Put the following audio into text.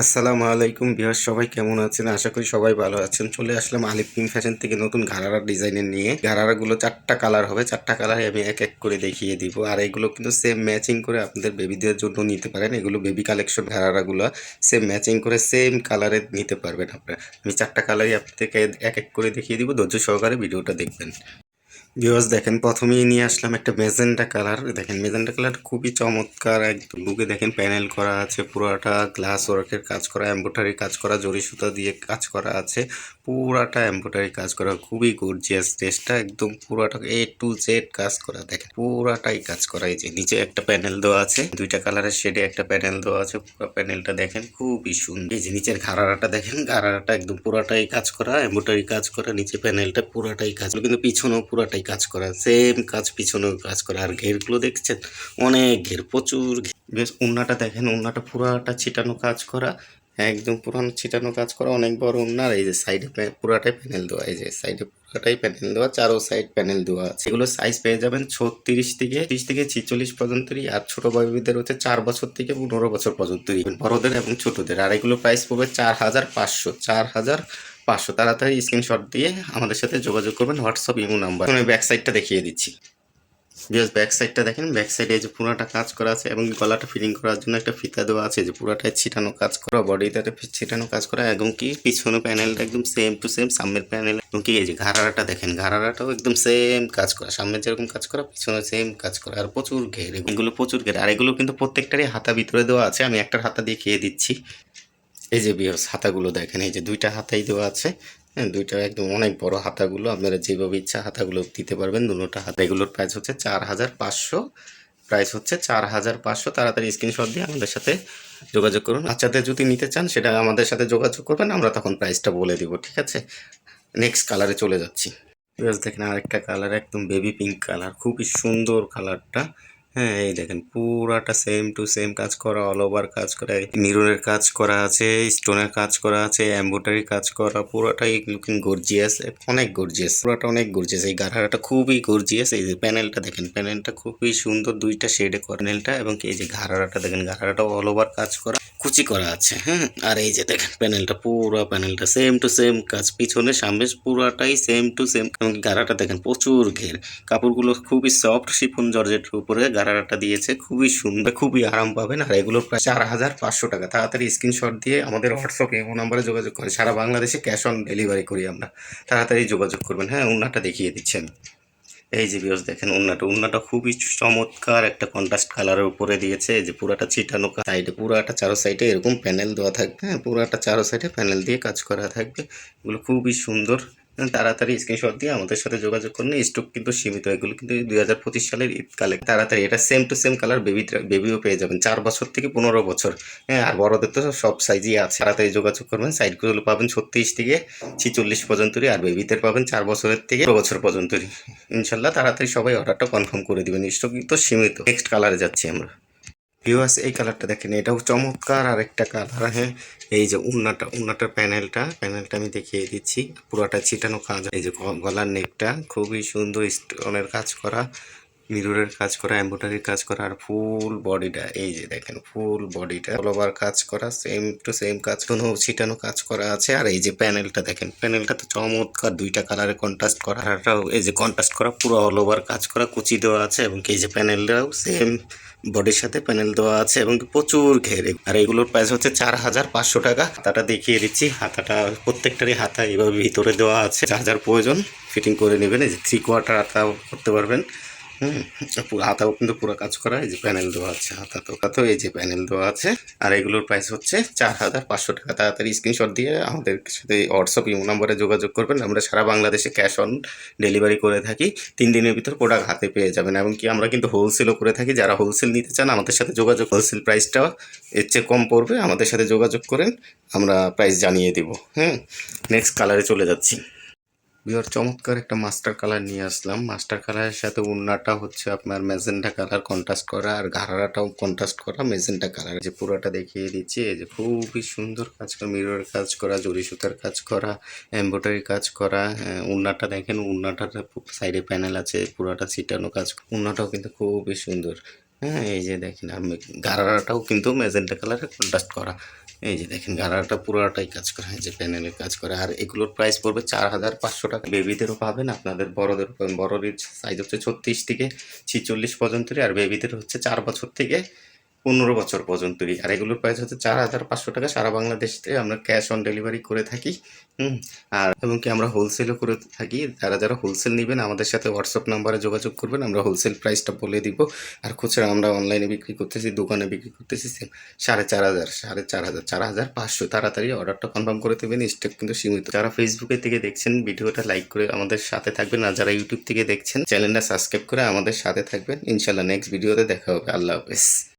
আসসালামু আলাইকুম ভিউয়ার্স, সবাই কেমন আছেন? আশা করি সবাই ভালো আছেন। চলে আসলাম আলিফ পিন ফ্যাশন থেকে নতুন ঘাড়ারা ডিজাইনের নিয়ে। ঘাড়ারাগুলো 4টা কালার হবে, 4টা কালার আমি এক এক করে দেখিয়ে দিব। আর এগুলো কিন্তু সেম ম্যাচিং করে আপনাদের বেবিদের জন্য নিতে পারেন। এগুলো বেবি কালেকশন ঘাড়ারাগুলো সেম ম্যাচিং করে সেম কালারে নিতে পারবেন আপনারা। আমি 4টা কালারই আপনাদেরকে এক এক করে দেখিয়ে দিব, ধৈর্য সহকারে ভিডিওটা দেখবেন। ভিউয়ার্স দেখেন, প্রথমেই নিয়ে আসলাম একটা মেজেন্টা কালার। দেখেন মেজেন্টা কালার খুবই চমৎকার, একদম বুকে দেখেন প্যানেল করা আছে, পুরাটা গ্লাস ওয়ার্কের কাজ করা, এমব্রয়ডারি কাজ করা, জরি সুতা দিয়ে কাজ করা আছে, পুরাটা এমব্রয়ডারি কাজ করা, খুবই গর্জিয়াস। ড্রেসটা একদম পুরাটা A to Z কাজ করা, দেখেন পুরাটাই কাজ করা। এই যে নিচে একটা প্যানেল দেওয়া আছে, দুইটা কালারের শেডে একটা প্যানেল দেওয়া আছে, পুরো প্যানেলটা দেখেন খুবই সুন্দর। এই যে নিচের ঘাড়ারাটা দেখেন, ঘাড়ারাটা একদম পুরাটাই কাজ করা, এমব্রয়ডারি কাজ করা, নিচে প্যানেলটা পুরাটাই কাজ, কিন্তু পিছনেও পুরাটাই কাজ করা, সেম কাজ পিছনেও কাজ করা। আর ঘেরগুলো দেখছেন, অনেক ঘের, প্রচুর ঘের। বেশ উন্নাটা দেখেন, উন্নাটা পুরাটা ছিটানো কাজ করা, একদম পুরানো ছিটানো কাজ করা, অনেক বড় উন্নার। এই যে সাইডে পুরাটাই প্যানেল দেওয়া, এই যে সাইডে পুরাটাই প্যানেল দেওয়া, চারো সাইড প্যানেল দেওয়া আছে। এগুলো সাইজ পেয়ে যাবেন 36 থেকে 30 থেকে 46 পর্যন্তই। আর ছোট বেবিদের হচ্ছে 4 বছর থেকে 15 বছর পর্যন্তই, বড়দের এবং ছোটদের। আর এগুলো প্রাইস পড়বে 4500, 4500। তাড়াতাড়ি স্ক্রিনশট দিয়ে আমাদের সাথে যোগাযোগ করবেন, হোয়াটসঅ্যাপ ইমো নাম্বার। আমি ব্যাক সাইডটা দেখিয়ে দিচ্ছি। জাস্ট ব্যাক সাইডটা দেখেন, ব্যাক সাইডে যে পুরাটা কাজ করা আছে এবং গলাটা ফিটিং করার জন্য একটা ফিতা দেওয়া আছে, যে পুরাটাই ছিটানো কাজ করা, বডিতে ছিটানো কাজ করা, এবং কি পিছনে প্যানেলটা একদম সেম টু সেম সামনের প্যানেল। এবং কি এই যে ঘাড়ারাটা দেখেন, ঘাড়ারাটাও একদম সেম কাজ করা, সামনে যেরকম কাজ করা পিছনে সেম কাজ করা। আর প্রচুর ঘের, এগুলো প্রচুর ঘের। আর এগুলো কিন্তু প্রত্যেকটারই হাতা ভিতরে দেওয়া আছে, আমি একটার হাতা দিয়ে খেয়ে দিচ্ছি। এই যে বিয়স হাতাগুলো দেখেন, এই যে দুইটা হাতাই দেওয়া আছে। হ্যাঁ, দুইটা একদম অনেক বড় হাতাগুলো, আপনারা যেভাবে ইচ্ছা হাতাগুলো দিতে পারবেন। দুটোটা হাতা, এগুলোর প্রাইস হচ্ছে 4500, প্রাইস হচ্ছে 4500। তাড়াতাড়ি স্ক্রিনশট দিয়ে আমাদের সাথে যোগাযোগ করুন। বাচ্চাদের যদি নিতে চান সেটা আমাদের সাথে যোগাযোগ করবেন, আমরা তখন প্রাইসটা বলে দিব, ঠিক আছে? নেক্সট কালারে চলে যাচ্ছি। বিয়স দেখেন, আরেকটা কালার, একদম বেবি পিঙ্ক কালার, খুবই সুন্দর কালারটা। হ্যাঁ, এই দেখেন পুরাটা সেম টু সেম কাজ করা, অল ওভার কাজ করা, মিররের কাজ করা আছে, স্টোনের কাজ করা আছে, এমব্রয়ডারি কাজ করা, পুরাটাই লুকিং গর্জিয়াস, অনেক গর্জিয়াস, পুরাটা অনেক গর্জিয়াস। এই গাঢ়াটা খুবই গর্জিয়াস। এই যে প্যানেলটা দেখেন, প্যানেলটা খুবই সুন্দর, দুইটা শেডে করা প্যানেলটা। এবং এই যে ঘাড়াটা দেখেন, ঘাড়াটা অল ওভার কাজ করা, কুচি করা আছে। হ্যাঁ, আর এই যে দেখেন প্যানেলটা, পুরো প্যানেলটা সেম টু সেম কাজ, পিছনে সামনে পুরাটাই সেম টু সেম। এবং গাড়াটা দেখেন প্রচুর ঘের, কাপড়গুলো খুবই সফট, শিফন জর্জেটের উপরে গাড়াটা দিয়েছে, খুবই সুন্দর, খুবই আরাম পাবেন। আর এগুলোর প্রায় 4500 টাকা। তাড়াতাড়ি স্ক্রিনশট দিয়ে আমাদের হোয়াটসঅ্যাপ ইমো নাম্বারে যোগাযোগ করে, সারা বাংলাদেশে ক্যাশ অন ডেলিভারি করি আমরা। তাড়াতাড়ি যোগাযোগ করবেন। হ্যাঁ, ওনাটা দেখিয়ে দিচ্ছেন। এই যে ভিউয়ার্স দেখেন, ওন্নাটা খুবই চমৎকার একটা কন্ট্রাস্ট কালারের উপরে দিয়েছে। এই যে পুরাটা ছিটানো, সাইডে পুরাটা চারো সাইডে এরকম প্যানেল দেওয়া থাকবে। হ্যাঁ, পুরাটা চারো সাইডে প্যানেল দিয়ে কাজ করা থাকবে, এগুলো খুবই সুন্দর। তাড়াতাড়ি স্ক্রিনশট দিয়ে আমাদের সাথে যোগাযোগ করুন, স্টক কিন্তু সীমিত, এগুলো কিন্তু 2025 সালের ঈদ কালে। তাড়াতাড়ি, এটা সেম টু সেম কালার, বেবিও পেয়ে যাবেন 4 বছর থেকে 15 বছর। হ্যাঁ, আর বড়দের তো সব সাইজই আছে। তাড়াতাড়ি যোগাযোগ করবেন। সাইডগুলো পাবেন 36 থেকে 46 পর্যন্তই, আর বেবিদের পাবেন 4 বছরের থেকে 12 বছর পর্যন্তই। ইনশাল্লাহ তাড়াতাড়ি সবাই অর্ডারটা কনফার্ম করে দিবেন, স্টক কিন্তু সীমিত। নেক্সট কালারে যাচ্ছি আমরা। ভিউয়ার্স এই কালারটা দেখেন, এটাও চমৎকার আরেকটা কালার। হ্যাঁ, এই যে উন্নাটার প্যানেলটা আমি দেখিয়ে দিচ্ছি, পুরোটা ছিটানো কাজ। এই যে গলার নেকটা খুবই সুন্দর, স্টোনের কাজ করা, মিররের কাজ করা, এমব্রয়ডারির কাজ করা, আর ফুল বডিটা এই যে দেখেন, ফুল বডিটা অল ওভার কাজ করা, সেম টু সেম কাজ, কোনো ছিটানো কাজ করা আছে। আর এই যে প্যানেলটা দেখেন, প্যানেলটা তো চমৎকার, দুইটা কালারে কন্ট্রাস্ট করা, আরটাও এই যে কন্ট্রাস্ট করা, পুরো অল ওভার কাজ করা, কুচি দেওয়া আছে। এবং এই যে প্যানেলটাও সেম বডির সাথে প্যানেল দেওয়া আছে, এবং প্রচুর ঘেরে। আর এগুলোর প্রাইস হচ্ছে 4500 টাকা। হাতাটা দেখিয়ে দিচ্ছি, হাতাটা প্রত্যেকটারই হাতা এভাবে ভিতরে দেওয়া আছে, যার যার প্রয়োজন ফিটিং করে নেবেন। এই যে 3/4 হাতা করতে পারবেন। হুম, হাতাও কিন্তু পুরো কাজ করা, এই যে প্যানেল দেওয়া আছে, হাতাও এই যে প্যানেল দেওয়া আছে। আর এগুলোর প্রাইস হচ্ছে 4500 টাকা। তাড়াতাড়ি স্ক্রিনশট দিয়ে আমাদের সাথে হোয়াটসঅ্যাপ ইমো নাম্বারে যোগাযোগ করবেন। আমরা সারা বাংলাদেশে ক্যাশ অন ডেলিভারি করে থাকি, 3 দিনের ভিতর প্রোডাক্ট হাতে পেয়ে যাবেন। এমনকি আমরা কিন্তু হোলসেলও করে থাকি, যারা হোলসেল নিতে চান আমাদের সাথে যোগাযোগ, হোলসেল প্রাইসটা এর চেয়ে কম পড়বে, আমাদের সাথে যোগাযোগ করেন, আমরা প্রাইস জানিয়ে দেবো। হ্যাঁ, নেক্সট কালারে চলে যাচ্ছি। বিহার চমৎকার একটা মাস্টার কালার নিয়ে আসলাম। মাস্টার কালারের সাথে ওড়নাটা হচ্ছে আপনার ম্যাজেন্টা কালার কন্ট্রাস্ট করা, আর ঘাড়াটাও কন্ট্রাস্ট করা ম্যাজেন্টা কালার। যে পুরোটা দেখিয়ে দিচ্ছি, এই যে খুবই সুন্দর কাজ করা, মিররের কাজ করা, জরি সুতার কাজ করা, এমব্রয়ডারি কাজ করা। ওড়নাটা দেখেন, ওড়নাটার সাইডে প্যানেল আছে, পুরোটা ছিটানো কাজ, ওড়নাটাও কিন্তু খুবই সুন্দর। হ্যাঁ, এই যে দেখেন, আমি ঘাড়াটাও কিন্তু ম্যাজেন্টা কালারে কন্ট্রাস্ট করা, এই যে দেখেন গাড়াটা পুরোটাই কাজ করা, এই যে প্যানেলের কাজ করে। আর এগুলোর প্রাইস পড়বে 4,500 টাকা। বেবিদেরও পাবেন, আপনাদের বড়দেরও পাবেন। বড়র সাইজ হচ্ছে 36 থেকে 46 পর্যন্তই, আর বেবিদের হচ্ছে 4 বছর থেকে 15 বছর পর্যন্তই। আর এগুলোর প্রাইস হচ্ছে 4,500 টাকা। সারা বাংলাদেশে আমরা ক্যাশ অন ডেলিভারি করে থাকি। আর এবং কি আমরা হোলসেলও করে থাকি। যারা হোলসেল নেবেন আমাদের সাথে হোয়াটসঅ্যাপ নাম্বারে যোগাযোগ করবেন, আমরা হোলসেল প্রাইসটা বলে দিব। আর খুচরা আমরা অনলাইনে বিক্রি করতেছি, দোকানে বিক্রি করতেছি সেম 4,500, 4,500, 4,500। তাড়াতাড়ি অর্ডারটা কনফার্ম করে দেবেন, স্টক কিন্তু সীমিত। যারা ফেসবুকে থেকে দেখছেন ভিডিওটা লাইক করে আমাদের সাথে থাকবেন, আর যারা ইউটিউব থেকে দেখছেন চ্যানেলটা সাবস্ক্রাইব করে আমাদের সাথে থাকবেন। ইনশাল্লাহ নেক্সট ভিডিওতে দেখা হবে। আল্লাহ হাফেজ।